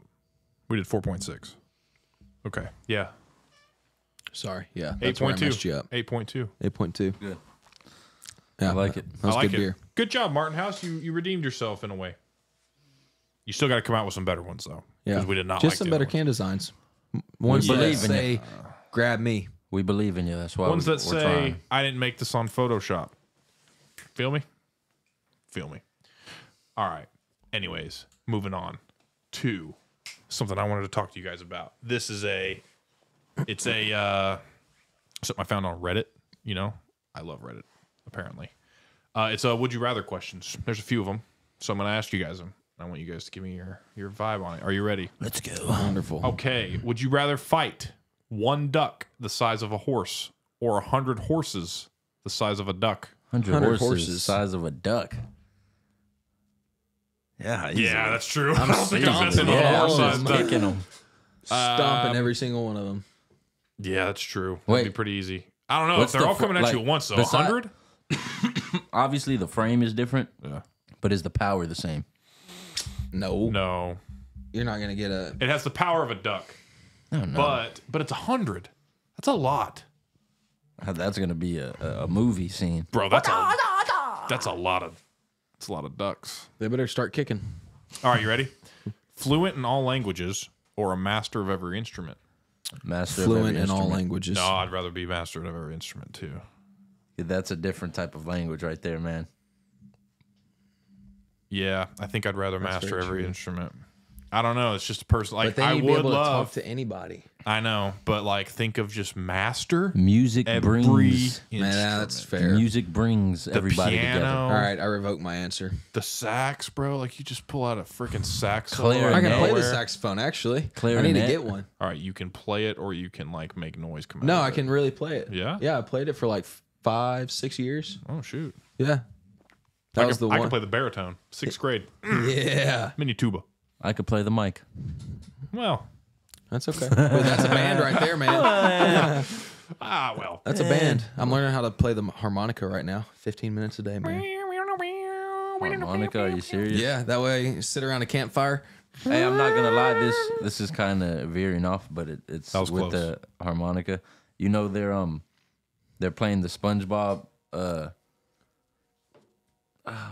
We did 4.6. Okay. Yeah. Sorry. Yeah, that's where I 8.2. messed you up. 8.2. 8.2. Good. Yeah, I like it. That was I like good it. beer. Good job, Martin House. You redeemed yourself in a way. You still got to come out with some better ones though. Yeah, Because we did not just like some the better other can designs. Ones that believe in say, "Grab me." We believe in you. That's why ones that we're say trying. I didn't make this on Photoshop. Feel me? Feel me. All right. Anyways, moving on to something I wanted to talk to you guys about. This is something I found on Reddit. You know, I love Reddit, apparently. It's would you rather questions. There's a few of them. So I'm going to ask you guys them. I want you guys to give me your vibe on it. Are you ready? Let's go. Wonderful. Okay. Would you rather fight one duck the size of a horse or 100 horses the size of a duck? 100 horses, horses. size of a duck. Yeah, Yeah, that's true. I'm I think I'm stomping messing on a all horse-sized of duck. Kicking them. Stomping every single one of them. Yeah, that's true. Wait. That'd be pretty easy. I don't know What's if they're the all coming at like, you at once. So besi- 100. Obviously, the frame is different, Yeah. but is the power the same? No, No, you're not gonna get a. it has the power of a duck, No, no. but it's 100. That's a lot, That's gonna be a movie scene. bro. That's a lot of ducks. They better start kicking. All right, you ready? Fluent in all languages or a master of every instrument? Master of Fluent every in all instrument. languages. No, I'd rather be master of every instrument too. That's a different type of language right there, man. Yeah, I think I'd rather master very every true. instrument. I don't know. It's just a person. Like But then I you'd would be able to love. talk to anybody. I know, but like think of just master Music every brings. Man, that's instrument. fair. Music brings everybody piano. together. All right, I revoke my answer. The sax, bro. Like you just pull out a freaking sax. solo Clarinet. out I of can play the nowhere. saxophone. Actually, I need to Clarinet. get one. All right, you can play it, or you can like make noise come out. No, of I it. can really play it. Yeah? yeah. I played it for like 5-6 years. Oh shoot, Yeah, that was the I one. can play the baritone. 6th grade, Yeah, mini tuba. I could play the mic. Well, that's okay. But that's a band right there, man. well. That's a band. I'm learning how to play the harmonica right now. 15 minutes a day, man. Monica, are you serious? Yeah, that way you sit around a campfire. Hey, I'm not gonna lie. This is kind of veering off, but it's That was with close. the harmonica. You know they're playing the SpongeBob.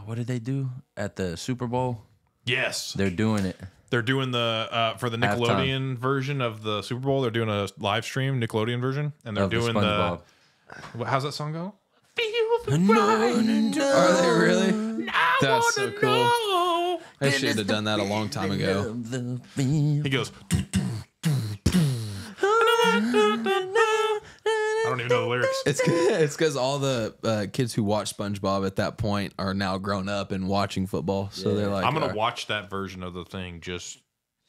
What did they do at the Super Bowl? Yes, They're doing it. they're doing the for the Nickelodeon version of the Super Bowl. They're doing a live stream Nickelodeon version, and they're Of the doing SpongeBob. How's that song go? Are they really? That's so cool. I should have done that a long time ago. He goes. I don't even know the lyrics. It's because all the kids who watch SpongeBob at that point are now grown up and watching football. So they're like, I'm gonna watch that version of the thing. Just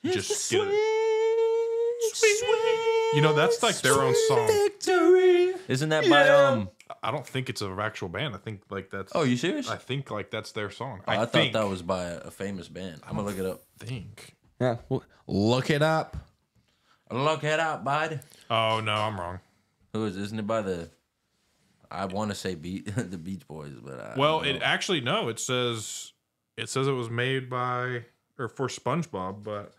get it. You know, that's like their own song. Isn't that by I don't think it's an actual band. I think like that's. Oh, you serious? I think like that's their song. I thought think. that was by a famous band. I'm gonna look it up. Think. yeah, well, look it up. Look it up, bud. Oh no, I'm wrong. Who is? Isn't it by the? I want to say the Beach Boys, but I Well, don't know. it actually no. It says it was made by or for SpongeBob, but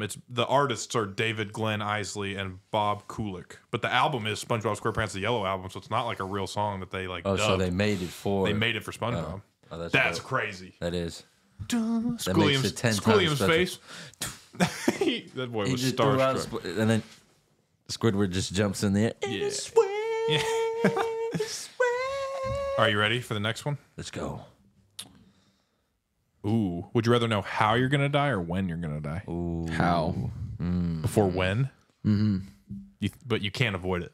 it's the artists are David Glenn Isley and Bob Kulick. But the album is SpongeBob SquarePants the Yellow Album, so it's not like a real song that they like. Oh, so dubbed. they made it for. They made it for SpongeBob. Oh, that's That's dope. crazy. That is. Squilliam's, it 10 times Squilliam's special. face. That boy He was just threw out starstruck. and then Squidward just jumps in there. Yeah. Are you ready for the next one? Let's go. Ooh. Would you rather know how you're gonna die or when you're gonna die? Ooh. How? Before when? Mm-hmm. But you can't avoid it.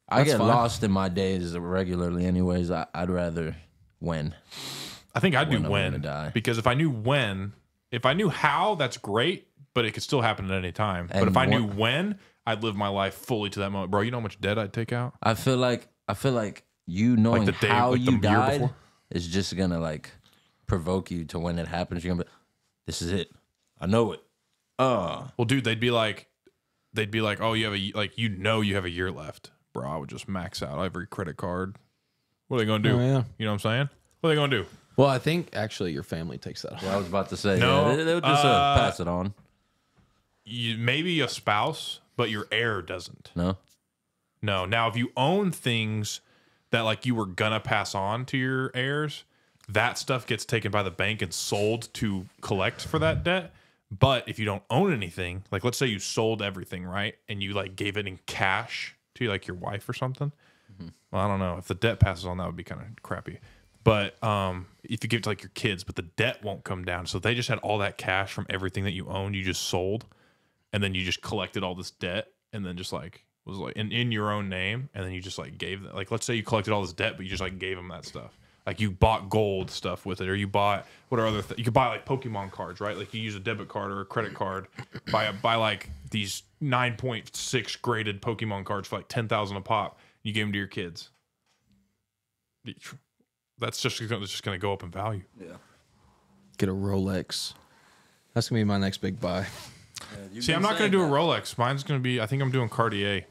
I That's get fine. lost in my days regularly, anyways. I'd rather when. I think I'd do When I'm when gonna die. because if I knew when, if I knew how, that's great. but it could still happen at any time. And but if I knew when, I'd live my life fully to that moment. Bro, you know how much debt I'd take out? I feel like you knowing the day- how like the you year died before? is just gonna like provoke you to when it happens. You're gonna be, this is it. I know it. Well, dude, they'd be like, oh, you have you have a year left. Bro, I would just max out every credit card. What are they going to do? Oh, yeah. You know what I'm saying? What are they going to do? Well, I think actually your family takes that off. I was about to say, No, they would just pass it on. Maybe a spouse, but your heir doesn't. No, No. Now, if you own things that like you were going to pass on to your heirs, that stuff gets taken by the bank and sold to collect for that debt. But if you don't own anything, like let's say you sold everything, right? And you like gave it in cash to like your wife or something. Well, I don't know. If the debt passes on, that would be kind of crappy. But if you give it to like your kids, but the debt won't come down. So they just had all that cash from everything that you owned, you just sold, and then you just collected all this debt, and then just like was like in your own name, and then you just like gave that. Like let's say you collected all this debt, but you just like gave them that stuff. Like you bought gold stuff with it, or you bought what are other you could buy like Pokemon cards, right? Like you use a debit card or a credit card, buy like these 9.6 graded Pokemon cards for like 10,000 a pop. You gave them to your kids. That's just going to go up in value. yeah. Get a Rolex. That's gonna be my next big buy. See, I'm not going to do a Rolex. Mine's going to be. I think I'm doing Cartier.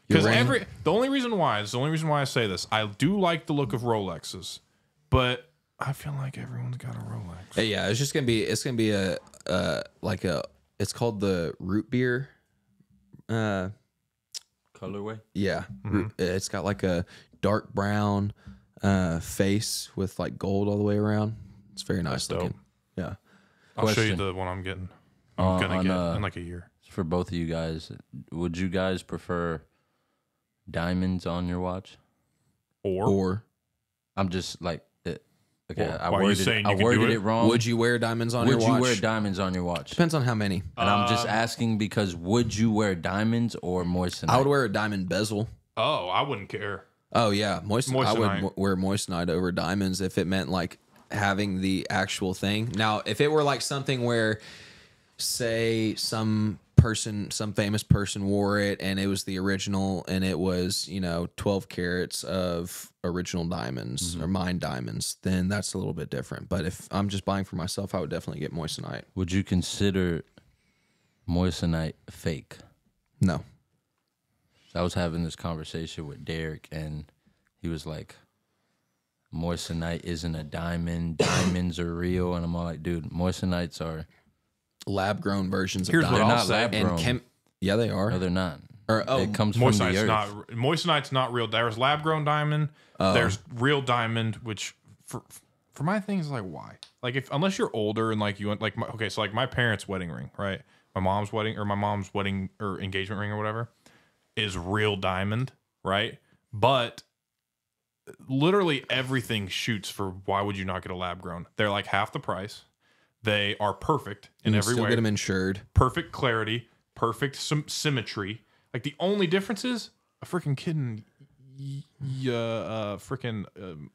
Because Your ring? the only reason why I say this, I do like the look of Rolexes, but I feel like everyone's got a Rolex. Yeah, it's gonna be a it's called the root beer. Colorway. Yeah, it's got like a dark brown face with like gold all the way around. It's very nice dope. looking. Yeah. I'll show you Question. the one I'm getting. I'm gonna get in like a year. For both of you guys, would you guys prefer diamonds on your watch? Or I'm just like, okay, Or I why are you worded, saying you I could do worded it? it wrong. would you wear diamonds on your Would watch? you wear diamonds on your watch? Depends on how many. And I'm just asking because would you wear diamonds or moissanite? I would wear a diamond bezel. Oh, I wouldn't care. Oh yeah, I would Moissanite. wear moissanite over diamonds if it meant like having the actual thing. Now, if it were like something where, say, some famous person wore it and it was the original and it was 12 carats of original diamonds or mined diamonds, then that's a little bit different. But if I'm just buying for myself, I would definitely get moissanite. Would you consider moissanite fake? No. I was having this conversation with Derek, and he was like, moissanite isn't a diamond. Diamonds are real. And I'm all like, dude, moissanites are... Lab grown versions Here's of what diamonds. I'll They're not say. lab grown. Yeah, they are. No, they're not. Or, it comes from the earth. Moissanite's not real. There's lab grown diamond. There's real diamond, which for my thing is like, why? Like unless you're older and like you want like so like my parents' wedding ring, right? My mom's wedding or engagement ring or whatever is real diamond, right? But literally everything shoots for why would you not get a lab grown? They're like half the price. They are perfect in every still way. get them insured. Perfect clarity, perfect symmetry. Like the only difference is a freaking kid in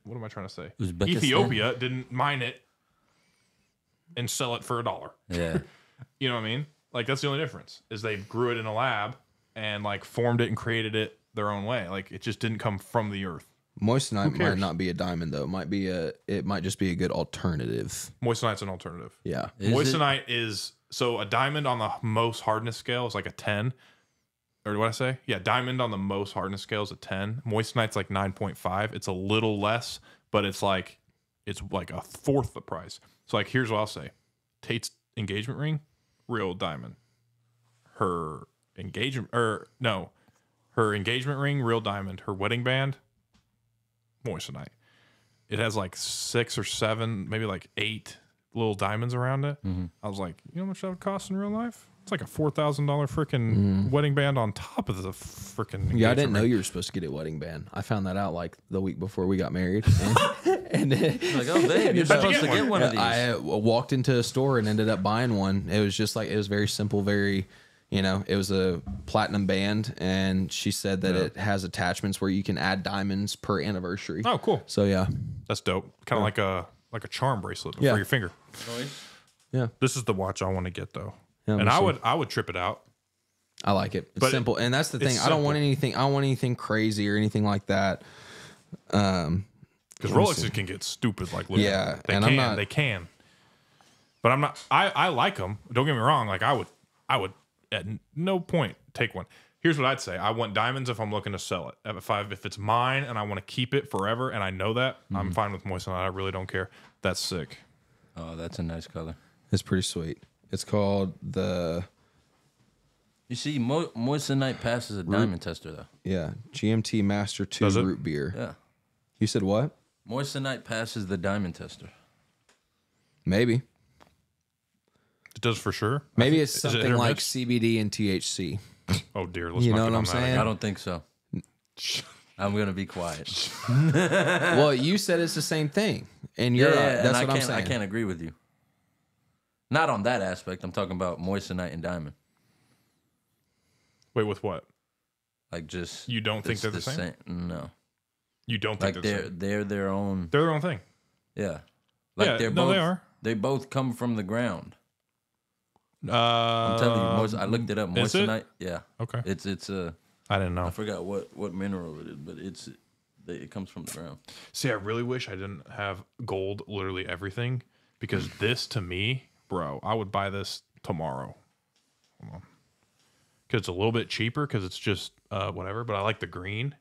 what am I trying to say? Uzbekistan? Ethiopia didn't mine it and sell it for $1. Yeah. You know what I mean? Like that's the only difference is they grew it in a lab and like formed it and created it their own way. Like it just didn't come from the earth. Moissanite cares? might not be a diamond though. It might just be a good alternative. Moissanite's an alternative. Yeah. Moissanite is so a diamond on the most hardness scale is like a 10. Or what I say? Yeah, diamond on the most hardness scale is a 10. Moissanite's like 9.5. It's a little less, but it's like a fourth the price. So like here's what I'll say. Tate's engagement ring, real diamond. Her engagement ring, real diamond. Her wedding band, moissanite. It has like 6 or 7, maybe like 8 little diamonds around it. I was like, you know how much that would cost in real life? It's like a $4,000 freaking wedding band on top of the freaking. Yeah, I didn't know you were supposed to get a wedding band. I found that out like the week before we got married. And Like, oh, babe, you're supposed to get one of these. I walked into a store and ended up buying one. It was just like, it was very simple, very, it was a platinum band. And she said that it has attachments where you can add diamonds per anniversary. Oh, cool. So, yeah. That's dope. Kind of like a charm bracelet for Yeah. your finger. Yeah. This is the watch I want to get though. No, and me too. I would trip it out. I like it. It's But simple, and that's the thing. it's I don't want simple. anything crazy or anything like that. Because Rolexes can get stupid, like literally. Yeah, they and can, I'm not- they can. But I'm not. I like them. Don't get me wrong. Like I would at no point take one. Here's what I'd say. I want diamonds if I'm looking to sell it. If it's mine and I want to keep it forever, and I know that, I'm fine with moissanite. I really don't care. That's sick. Oh, that's a nice color. It's pretty sweet. It's called the You see, moissanite passes a diamond tester though. GMT Master 2 Does it? root beer. Yeah, You said what? moissanite passes the diamond tester. Maybe. It does for sure. Maybe it's Is it hit something or like miss? CBD and THC. Oh dear. Let's You not know get what on I'm that saying? again. I don't think so. I'm gonna be quiet. Well, you said it's the same thing, and you're right. and That's I what I'm can't. saying. I can't agree with you. Not on that aspect. I'm talking about moissanite and diamond. Wait, with what? Like just You don't think it's they're the same? No, You don't think like they're the same? they're their own. They're their own thing. Yeah, like Yeah, they're no, both. they are. They both come from the ground. I'm telling you, I looked it up. is it? Moissanite. Yeah. Okay. It's a. I didn't know. I forgot what mineral it is, but it comes from the ground. See, I really wish I didn't have gold, literally everything, because this to me, bro, I would buy this tomorrow. Hold on. Because it's a little bit cheaper because it's just whatever, but I like the green.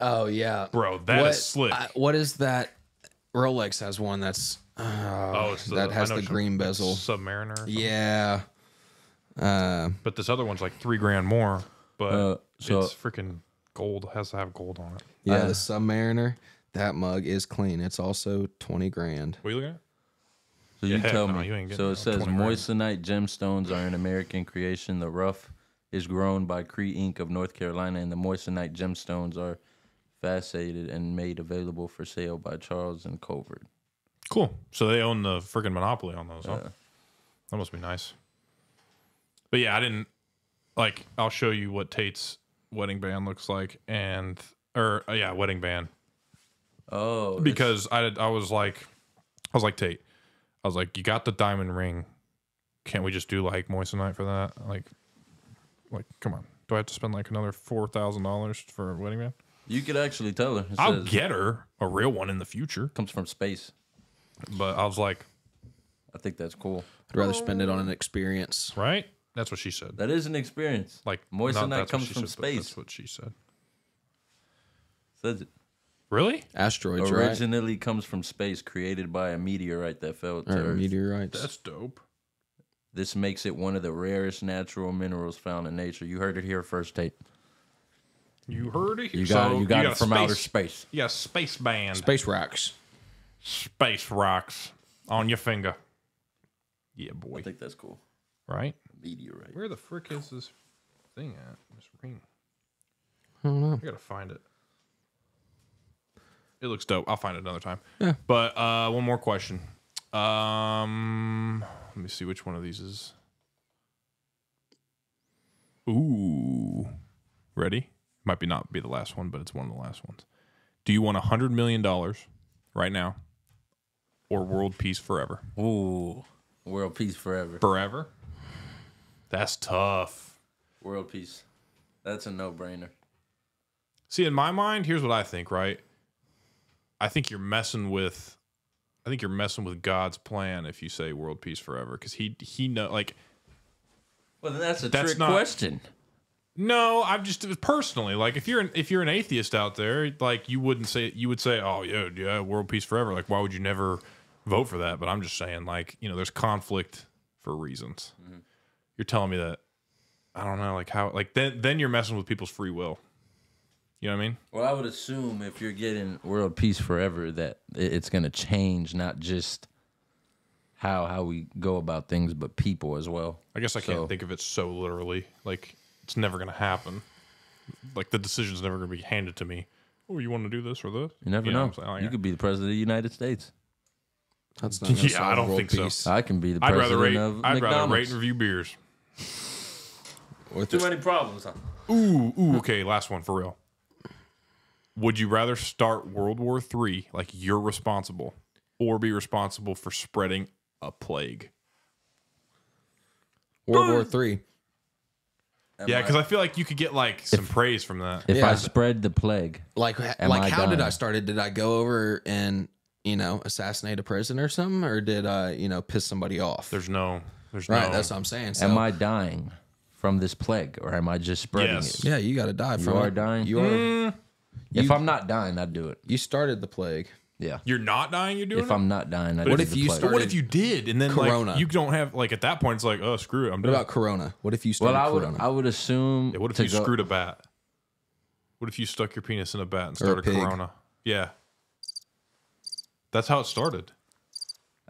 Oh yeah, Bro, that is slick. What is that? Rolex has one that's it's that has I know the green like bezel. Submariner. or something. Yeah. But this other one's like $3,000 more, but so- it's freaking gold. Has to have gold on it. Yeah, the Submariner. That mug is clean. It's also 20 grand. What are you looking at? So Yeah, you heck tell no, me. you ain't getting So no it says 20 grand. moissanite gemstones are an American creation. The rough is grown by Cree Inc. of North Carolina, and the moissanite gemstones are faceted and made available for sale by Charles and Covert. Cool. So they own the freaking monopoly on those, huh? That must be nice. But yeah, I didn't like. I'll show you what Tate's wedding band looks like, wedding band. Oh, Because I was like Tate. I was like, you got the diamond ring. Can't we just do like moissanite for that? Like, come on. Do I have to spend like another $4,000 for a wedding band? you could actually tell her. It I'll says, get her a real one in the future. comes from space. But I was like, I think that's cool. I'd rather spend it on an experience. right? That's what she said. That is an experience. Like moissanite that's what comes she from said, but space. That's what she said. Says it. Really? Asteroids, right? Originally comes from space, created by a meteorite that fell to Or Earth. meteorites. That's dope. This makes it one of the rarest natural minerals found in nature. You heard it here first, Tate. You heard it. You got it a from outer space. You got a space band. Space rocks. Space rocks on your finger. Yeah, I boy. think that's cool. Right? Meteorite. Where the frick is this thing at? This ring. I don't know. I gotta find it. It looks dope. I'll find it another time. Yeah. But one more question. Let me see which one of these is. Ooh. Ready? Might be not be the last one, but it's one of the last ones. Do you want $100 million right now or world peace forever? Ooh. World peace forever. Forever? That's tough. World peace. That's a no-brainer. See, in my mind, here's what I think, right? I think you're messing with God's plan if you say world peace forever, because he know like. Well, then that's That's trick not- question. No, I'm just personally like if you're an atheist out there, like you would say, oh yeah, world peace forever. Like why would you never vote for that? But I'm just saying, like there's conflict for reasons. Mm-hmm. You're telling me that I don't know, like how, like then you're messing with people's free will. You know what I mean? Well, I would assume if you're getting world peace forever, that it's going to change not just how we go about things, but people as well. I guess I can't think of it so literally. Like it's never going to happen. Like the decision's never going to be handed to me. Oh, you want to do this or this? You never know. what I'm saying? Oh, yeah. You could be the president of the United States. That's not gonna solve I don't world think so. peace. I can be the I'd president rather rate. of I'd McDonald's. rather rate and review beers. With Too it. many problems, huh? Ooh. Okay, last one for real. Would you rather start World War III, like you're responsible, or be responsible for spreading a plague? World War III. Yeah, because I feel like you could get like some praise from that. If Yeah. I spread the plague, Like I how did dying? I start it? Did I go over and, assassinate a president or something? Or did I, piss somebody off? There's no. Right, that's what I'm saying. So, am I dying from this plague, or am I just spreading Yes. it? yeah, you got to die from are it. dying? You are. If I'm not dying, I'd do it. You started the plague. Yeah. You're not dying. You're doing If it. I'm not dying, I'd What do if the you plague. start- But what if you did, and then Corona. like you don't have like at that point it's like, oh screw it, I'm What done. about Corona? What if you started Well, Corona? I would assume. Yeah, what if to you go- screwed a bat? What if you stuck your penis in a bat and Or a started pig. Corona? Yeah, that's how it started.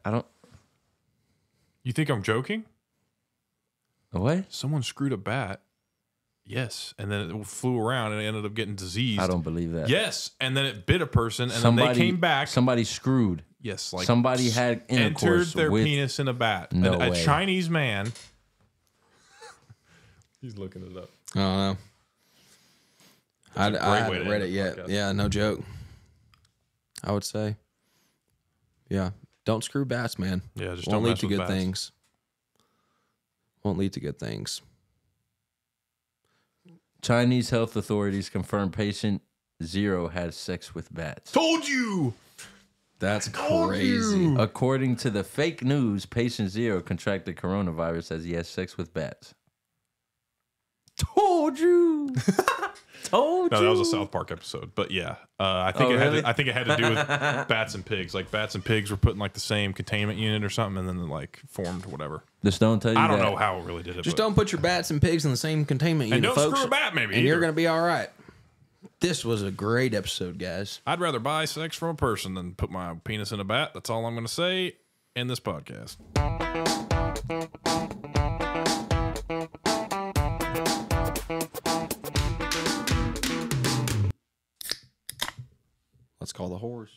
I don't. You think I'm joking? What? Someone screwed a bat. Yes, and then it flew around and it ended up getting diseased. I don't believe that. Yes, and then it bit a person, and then they came back. Somebody screwed. Yes, like Somebody had entered intercourse their with. penis in a bat. No a way. Chinese man. He's looking it up. I don't know. I a great way haven't to read end it the yet. podcast. Yeah, no joke. I would say. Yeah. Don't screw bats, man. Yeah, just Won't don't lead mess to with good bats. things. Won't lead to good things. Chinese health authorities confirmed patient 0 had sex with bats. Told you. That's Told crazy. you. According to the fake news, patient 0 contracted coronavirus as he had sex with bats. Told you. Told No, you. that was a South Park episode, but yeah, I think Oh, it really? had. I think it had to do with bats and pigs. Like bats and pigs were put in like the same containment unit or something, and then like formed whatever. Just don't tell you I don't that. know how it really did it. Just but- don't put your bats and pigs in the same containment and unit, don't folks. screw a bat, maybe. And you're either. going to be all right. This was a great episode, guys. I'd rather buy sex from a person than put my penis in a bat. That's all I'm going to say in this podcast. Let's call the whores.